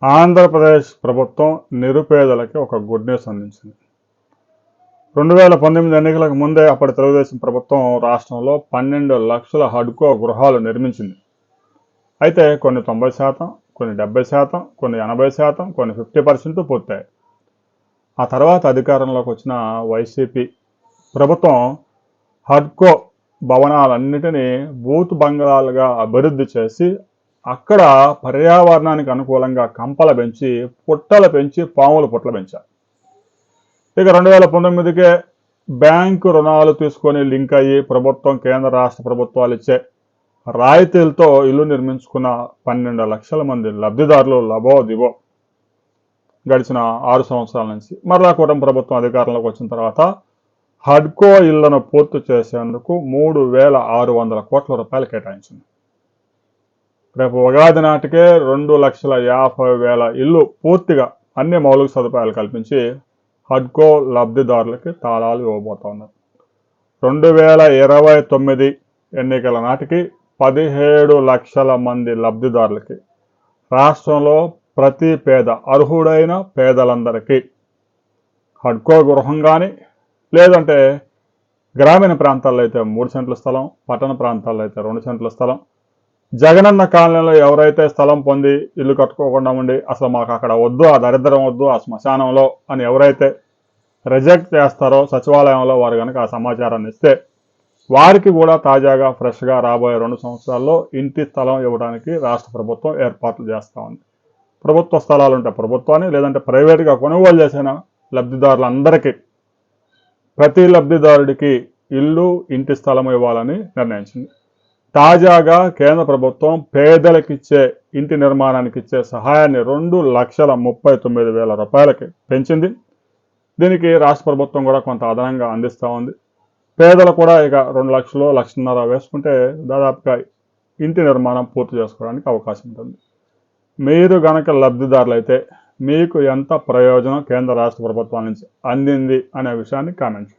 ఆంధ్రప్రదేశ్ ప్రభుత్వం నిరుపేదలకి ఒక good news అందించింది. 2019 ఎన్నికలకు ముందే అప్పటి తెలుగుదేశం ప్రభుత్వం రాష్ట్రంలో 12 లక్షల హడ్కో గృహాలు నిర్మించింది. అయితే కొన్ని 90%, కొన్ని 70%, కొన్ని 80%, కొన్ని 50% పూర్తయ్యాయి. ఆ తర్వాత అధికారంలోకి వచ్చిన వైసీపీ ప్రభుత్వం హడ్కో భవనాలన్నిటినీ బూత్ బంగాళాలుగా అభివృద్ధి చేసి అక్కడ పర్యావరణానికి అనుకూలంగా కంపలు పెంచి పుట్టలు పెంచి పాముల పుట్టలు పెంచారు. ఇక 2019కే బ్యాంకు రుణాలు తీసుకొని లింక్ అయ్యి ప్రభుత్వం కేంద్ర రాష్ట్ర ప్రభుత్వాలు ఇచ్చే రాయితీలతో ఇల్లు నిర్మించుకున్న 12 లక్షల మంది లబ్ధిదారులు లబోదిబో గడిచిన 6 సంవత్సరాల నుంచి మరలా కూటమి ప్రభుత్వం అధికారంలోకి వచ్చిన తర్వాత హడ్కో ఇళ్లను పూర్తి చేసేందుకు 3,600 కోట్ల రూపాయలు కేటాయించింది. రేపు ఉగాది నాటికే 2,50,000 ఇల్లు పూర్తిగా అన్ని మౌలిక సదుపాయాలు కల్పించి హడ్కో లబ్ధిదారులకి తాళాలు ఇవ్వబోతా ఉన్నారు. 2029 ఎన్నికల నాటికి 17 లక్షల మంది లబ్ధిదారులకి రాష్ట్రంలో ప్రతి పేద అర్హుడైన పేదలందరికీ హడ్కో గృహం కానీ లేదంటే గ్రామీణ ప్రాంతాల్లో అయితే 3 సెంట్ల స్థలం, పట్టణ ప్రాంతాల్లో అయితే 2 సెంట్ల స్థలం, జగనన్న కాలనీలో ఎవరైతే స్థలం పొంది ఇల్లు కట్టుకోకుండా ఉండి అసలు మాకు అక్కడ వద్దు, ఆ దరిద్రం వద్దు, ఆ శ్మశానంలో అని ఎవరైతే రిజెక్ట్ చేస్తారో సచివాలయంలో వారు కనుక ఆ సమాచారాన్ని ఇస్తే వారికి కూడా తాజాగా ఫ్రెష్గా రాబోయే 2 సంవత్సరాల్లో ఇంటి స్థలం ఇవ్వడానికి రాష్ట్ర ప్రభుత్వం ఏర్పాట్లు చేస్తూ ఉంది. ప్రభుత్వ స్థలాలు ఉంటే ప్రభుత్వాన్ని, లేదంటే ప్రైవేట్గా కొనుగోలు చేసిన లబ్ధిదారులందరికీ ప్రతి లబ్ధిదారుడికి ఇల్లు ఇంటి స్థలం ఇవ్వాలని నిర్ణయించింది. తాజాగా కేంద్ర ప్రభుత్వం పేదలకిచ్చే ఇంటి నిర్మాణానికి ఇచ్చే సహాయాన్ని 2,39,000 రూపాయలకి పెంచింది. దీనికి రాష్ట్ర ప్రభుత్వం కూడా కొంత అదనంగా అందిస్తూ ఉంది. పేదలు కూడా ఇక 2 లక్షలు, 1,50,000 వేసుకుంటే దాదాపుగా ఇంటి నిర్మాణం పూర్తి చేసుకోవడానికి అవకాశం ఉంటుంది. మీరు గనక లబ్ధిదారులైతే మీకు ఎంత ప్రయోజనం కేంద్ర రాష్ట్ర ప్రభుత్వాల నుంచి అందింది అనే విషయాన్ని కామెంట్